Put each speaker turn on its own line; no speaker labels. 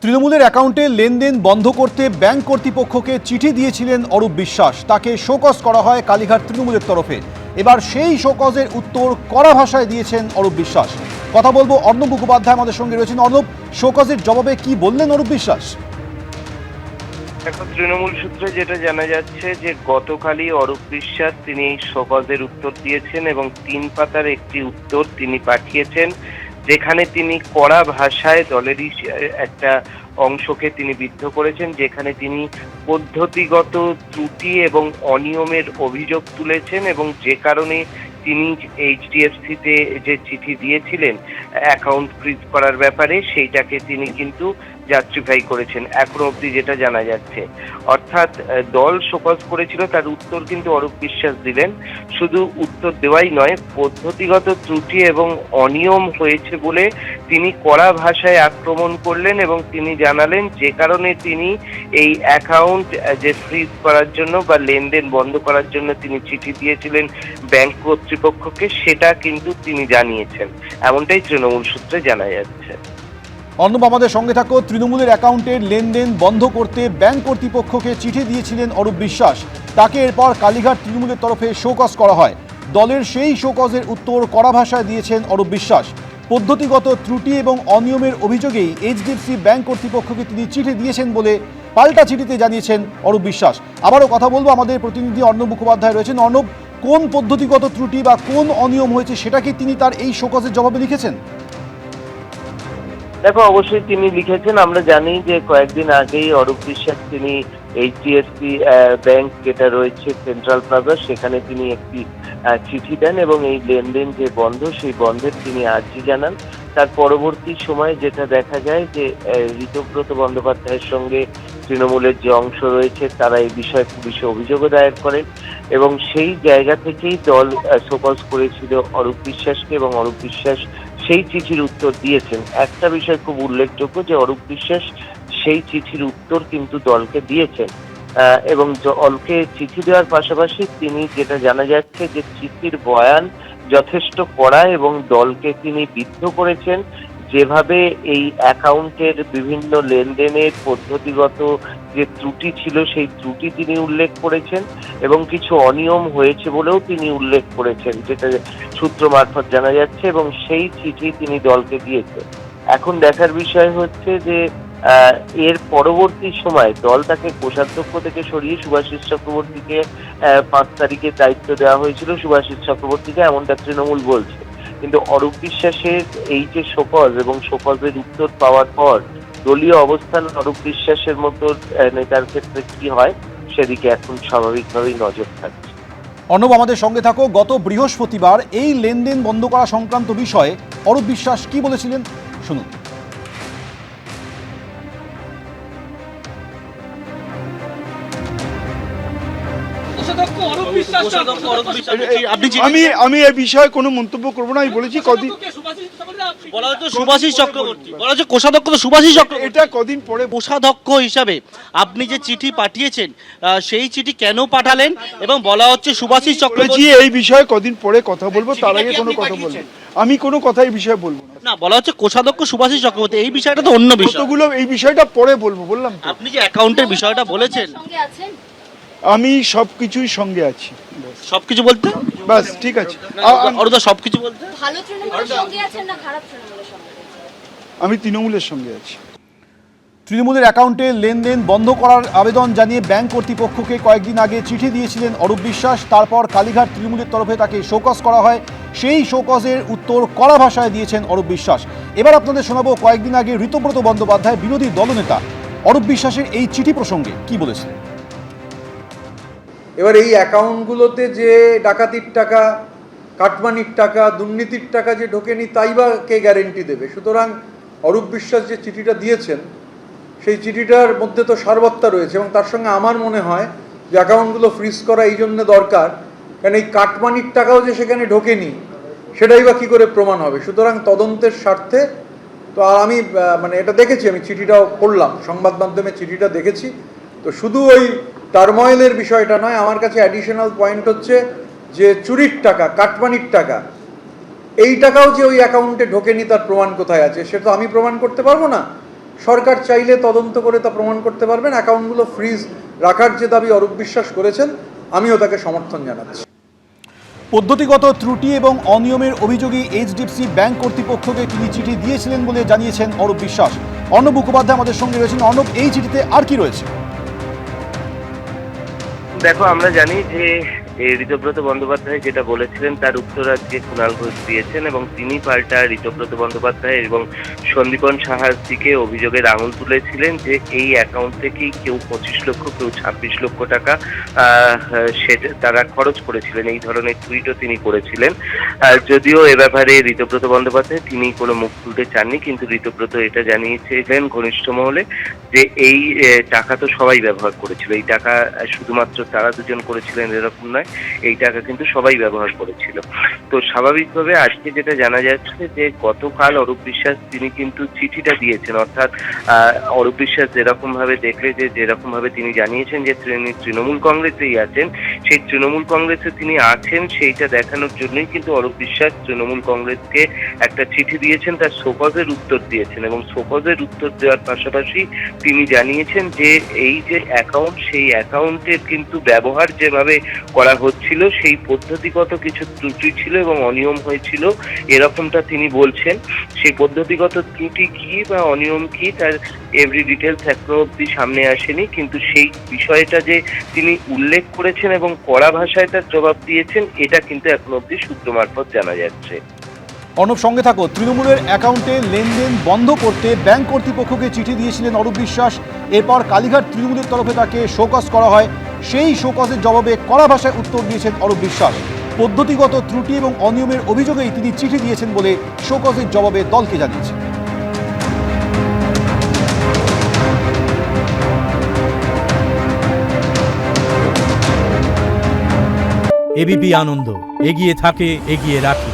তৃণমূলের অ্যাকাউন্টে লেনদেন বন্ধ করতে ব্যাংক কর্তৃপক্ষকে চিঠি দিয়েছিলেন অরূপ বিশ্বাস। তাকে শোকজ করা হয় কালীঘাট তৃণমূলের তরফে। এবার সেই শোকজের উত্তর কড়া ভাষায় দিয়েছেন অরূপ বিশ্বাস। কথা বলবো অর্ণব মুখোপাধ্যায় আমাদের সঙ্গে রয়েছেন। অর্ণব, শোকজের জবাবে কি বললেন অরূপ বিশ্বাস?
এখন তৃণমূল সূত্রে যেটা জানা যাচ্ছে যে গতকালই অরূপ বিশ্বাস তিনি এই শোকজের উত্তর দিয়েছেন এবং 3 পাতার একটি উত্তর তিনি পাঠিয়েছেন, যেখানে তিনি কড়া ভাষায় দলেরই একটা অংশকে তিনি বিদ্ধ করেছেন, যেখানে তিনি পদ্ধতিগত ত্রুটি এবং অনিয়মের অভিযোগ তুলেছেন এবং যে কারণে তিনি এইচডিএফসিতে যে চিঠি দিয়েছিলেন অ্যাকাউন্ট ফ্রিজ করার ব্যাপারে, সেইটাকে তিনি কিন্তু জাস্টিফাই করেছেন এখনো অবধি যেটা জানা যাচ্ছে। অর্থাৎ দল শোকজ করেছিল, তার উত্তর কিন্তু অরূপ বিশ্বাস দিলেন। শুধু উত্তর দেওয়াই নয়, পদ্ধতিগত ত্রুটি এবং অনিয়ম হয়েছে বলে তিনি কড়া ভাষায় আক্রমণ করলেন এবং তিনি জানালেন যে কারণে তিনি এই অ্যাকাউন্ট যে ফ্রিজ করার জন্য বা লেনদেন বন্ধ করার জন্য তিনি চিঠি দিয়েছিলেন ব্যাংক কর্তৃপক্ষকে, সেটা কিন্তু তিনি জানিয়েছেন, এমনটাই তৃণমূল সূত্রে জানা যাচ্ছে।
অর্ণব, আমাদের সঙ্গে থাকো। তৃণমূলের অ্যাকাউন্টের লেনদেন বন্ধ করতে ব্যাংক কর্তৃপক্ষকে চিঠি দিয়েছিলেন অরূপ বিশ্বাস। তাকে এরপর কালীঘাট তৃণমূলের তরফে শোকজ করা হয়। দলের সেই শোকজের উত্তর কড়া ভাষায় দিয়েছেন অরূপ বিশ্বাস। পদ্ধতিগত ত্রুটি এবং অনিয়মের অভিযোগেই এইচডিএফসি ব্যাংক কর্তৃপক্ষকে তিনি চিঠি দিয়েছেন বলে পাল্টা চিঠিতে জানিয়েছেন অরূপ বিশ্বাস। আবারও কথা বলবো, আমাদের প্রতিনিধি অর্ণব মুখোপাধ্যায় রয়েছেন। অর্ণব, কোন পদ্ধতিগত ত্রুটি বা কোন অনিয়ম হয়েছে সেটা কি তিনি তার এই শোকজের জবাবে লিখেছেন?
দেখো, অবশ্যই তিনি লিখেছেন। আমরা জানি যে কয়েকদিন আগেই অরূপ বিশ্বাস তিনি এইচডিএফসি ব্যাংক যেটা রয়েছে সেন্ট্রাল প্লাজা, সেখানে তিনি একটি চিঠি দেন এবং এই লেনদেন যে বন্ধ, সেই বন্ধের তিনি আর্জি জানান। তার পরবর্তী সময়ে যেটা দেখা যায় যে ঋতব্রত বন্দ্যোপাধ্যায়ের সঙ্গে তৃণমূলের যে অংশ রয়েছে তারা এই বিষয়ে পুলিশে অভিযোগও দায়ের করেন এবং সেই জায়গা থেকেই দল শোকজ করেছিল অরূপ বিশ্বাসকে এবং অরূপ বিশ্বাস সেই চিঠির উত্তর দিয়েছেন। একটা বিষয় খুব উল্লেখযোগ্য যে অরূপ বিশ্বাস সেই চিঠির উত্তর কিন্তু দলকে দিয়েছেন এবং দলকে চিঠি দেওয়ার পাশাপাশি তিনি, যেটা জানা যাচ্ছে যে চিঠির বয়ান যথেষ্ট কড়া এবং দলকে তিনি বিদ্ধ করেছেন। যেভাবে এই অ্যাকাউন্টের বিভিন্ন লেনদেনের পদ্ধতিগত যে ত্রুটি ছিল সেই ত্রুটি তিনি উল্লেখ করেছেন এবং কিছু অনিয়ম হয়েছে বলেও তিনি উল্লেখ করেছেন, যেটা সূত্র মারফত জানা যাচ্ছে এবং সেই চিঠি তিনি দলকে দিয়েছেন। এখন দেখার বিষয় হচ্ছে যে এর পরবর্তী সময় দল তাকে কোষাধ্যক্ষ থেকে সরিয়ে শুভাশিস চক্রবর্তীকে 5 তারিখে দায়িত্ব দেওয়া হয়েছিল, শুভাশিস চক্রবর্তীকে, এমনটা তৃণমূল বলছে। কিন্তু অরূপ বিশ্বাসের এই যে শোকজ এবং শোকজের উত্তর পাওয়ার পর দলীয় অবস্থান অরূপ বিশ্বাসের মতো নেতার ক্ষেত্রে কি হয় সেদিকে এখন স্বাভাবিকভাবেই নজর থাকছে।
অর্ণব, আমাদের সঙ্গে থাকো। গত বৃহস্পতিবার এই লেনদেন বন্ধ করা সংক্রান্ত বিষয়ে অরূপ বিশ্বাস কি বলেছিলেন শুনুন।
আমি এই বিষয়ে কোনো মন্তব্য করবো না। আমি বলেছি কদিন
সুভাষিস চক্রবর্তী বলা হচ্ছে কোষাধ্যক্ষ তো সুভাষিস চক্রবর্তী।
এটা কদিন পরে
কোষাধ্যক্ষ হিসাবে আপনি যে চিঠি পাঠিয়েছেন সেই চিঠি কেন পাঠালেন এবং বলা হচ্ছে সুভাষিস চক্রবর্তী।
এই বিষয়ে কদিন পরে কথা বলবো, তার আগে কোনো কথা বলবো আমি কোনো কথা এই বিষয়ে বলবো
না। বলা হচ্ছে কোষাধ্যক্ষ সুভাষিস চক্রবর্তী, এই বিষয়টা তো অন্য বিষয়।
এই বিষয়টা পরে বলবো বললাম।
আপনি যে অ্যাকাউন্টের বিষয়টা বলেছেন,
আমি সবকিছুই সঙ্গে আছি।
সবকিছু বলতে
বাস ঠিক আছে।
সবকিছু বলতে
ভালো তৃণমূলের সঙ্গে আছেন না খারাপ তৃণমূলের সঙ্গে?
আমি তৃণমূলের সঙ্গে আছি।
তৃণমূলের অ্যাকাউন্টে লেনদেন বন্ধ করার আবেদন জানিয়ে ব্যাংক কর্তৃপক্ষকে কয়েকদিন আগে চিঠি দিয়েছিলেন অরূপ বিশ্বাস। তারপর কালীঘাট তৃণমূলের তরফে তাকে শোকজ করা হয়। সেই শোকজের উত্তর কড়া ভাষায় দিয়েছেন অরূপ বিশ্বাস। এবার আপনাদের শোনাবো কয়েকদিন আগে ঋতব্রত বন্দ্যোপাধ্যায়, বিরোধী দলনেতা, অরূপ বিশ্বাসের এই চিঠি প্রসঙ্গে কি বলেছিলেন।
এবার এই অ্যাকাউন্টগুলোতে যে ডাকাতির টাকা, কাটমানির টাকা, দুর্নীতির টাকা যে ঢোকেনি তাই বা কে গ্যারেন্টি দেবে? সুতরাং অরূপ বিশ্বাস যে চিঠিটা দিয়েছেন সেই চিঠিটার মধ্যে তো সারবত্তা রয়েছে এবং তার সঙ্গে আমার মনে হয় যে অ্যাকাউন্টগুলো ফ্রিজ করা এই জন্য দরকার, কারণ এই কাটমানির টাকাও যে সেখানে ঢোকেনি সেটাই বা কী করে প্রমাণ হবে? সুতরাং তদন্তের স্বার্থে তো আমি এটা দেখেছি, আমি চিঠিটাও পড়লাম, সংবাদ মাধ্যমে চিঠিটা দেখেছি। তো শুধু ওই টার্ময়েলের বিষয়টা নয়, আমার কাছে অ্যাডিশনাল পয়েন্ট হচ্ছে যে চুরির টাকা, কাটমানির টাকা, এই টাকাও যে ওই অ্যাকাউন্টে ঢোকেনি তার প্রমাণ কোথায় আছে? সে তো আমি প্রমাণ করতে পারবো না। সরকার চাইলে তদন্ত করে তা প্রমাণ করতে পারবেন। অ্যাকাউন্টগুলো ফ্রিজ রাখার যে দাবি অরূপ বিশ্বাস করেছেন, আমিও তাকে সমর্থন জানাচ্ছি।
পদ্ধতিগত ত্রুটি এবং অনিয়মের অভিযোগে এইচডিএফসি ব্যাংক কর্তৃপক্ষকে তিনি চিঠি দিয়েছিলেন বলে জানিয়েছেন অরূপ বিশ্বাস। অর্ণব মুখোপাধ্যায় আমাদের সঙ্গে রয়েছেন। অর্ণব, এই চিঠিতে আর কি রয়েছে?
দেখো, আমরা জানি যে ঋতব্রত বন্দ্যোপাধ্যায় যেটা বলেছিলেন তার উত্তর আজকে কুণাল ঘোষ দিয়েছেন, এবং তিনি পাল্টা ঋতব্রত বন্দ্যোপাধ্যায় এবং সন্দীপন সাহার দিকে অভিযোগের আঙুল তুলেছিলেন যে এই অ্যাকাউন্ট থেকেই কেউ 25 লক্ষ, কেউ 26 লক্ষ টাকা সেটা তারা খরচ করেছিলেন। এই ধরনের টুইটও তিনি করেছিলেন। যদিও এ ব্যাপারে ঋতব্রত বন্দ্যোপাধ্যায় তিনি কোনো মুখ খুলতে চাননি, কিন্তু ঋতব্রত এটা জানিয়েছিলেন ঘনিষ্ঠ মহলে যে এই টাকা তো সবাই ব্যবহার করেছিল, এই টাকা শুধুমাত্র তারা দুজন করেছিলেন এরকম নয়, এই টাকা কিন্তু সবাই ব্যবহার করেছিল। তো স্বাভাবিকভাবে আজকে যেটা জানা যাচ্ছে যে গতকাল অরূপ বিশ্বাস তিনি কিন্তু চিঠিটা দিয়েছেন, অর্থাৎ অরূপ বিশ্বাস যেরকম ভাবে দেখলে যেরকম ভাবে তিনি জানিয়েছেন যে তিনি তৃণমূল কংগ্রেসেই আছেন, সেই তৃণমূল কংগ্রেসে তিনি আছেন সেইটা দেখানোর জন্যই কিন্তু অরূপ বিশ্বাস তৃণমূল কংগ্রেসকে একটা চিঠি দিয়েছেন, তার শোকজের উত্তর দিয়েছেন, এবং শোকজের উত্তর দেওয়ার পাশাপাশি তিনি জানিয়েছেন যে এই যে অ্যাকাউন্ট, সেই অ্যাকাউন্টের কিন্তু ব্যবহার যেভাবে করা হচ্ছিল সেই পদ্ধতিগত কিছু ত্রুটি ছিল এবং অনিয়ম হয়েছিল, এরকমটা তিনি বলছেন। সেই পদ্ধতিগত ত্রুটি কি বা অনিয়ম কি তার এভরি ডিটেলস এখনো অব্দি সামনে আসেনি, কিন্তু সেই বিষয়টা যে তিনি উল্লেখ করেছেন এবং কড়া ভাষায় তার জবাব দিয়েছেন, এটা কিন্তু এখনো অব্দি সূত্র মারফত জানা যাচ্ছে।
অর্ণব, সঙ্গে থাকো। তৃণমূলের অ্যাকাউন্টে লেনদেন বন্ধ করতে ব্যাংক কর্তৃপক্ষকে চিঠি দিয়েছিলেন অরূপ বিশ্বাস। এরপর কালীঘাট তৃণমূলের তরফে তাকে শোকজ করা হয়। সেই শোকজের জবাবে কড়া ভাষায় উত্তর দিয়েছেন অরূপ বিশ্বাস। পদ্ধতিগত ত্রুটি এবং অনিয়মের অভিযোগেই তিনি চিঠি দিয়েছেন বলে শোকজের জবাবে দলকে জানিয়েছেন।
এবিপি আনন্দ, এগিয়ে থাকে, এগিয়ে রাখে।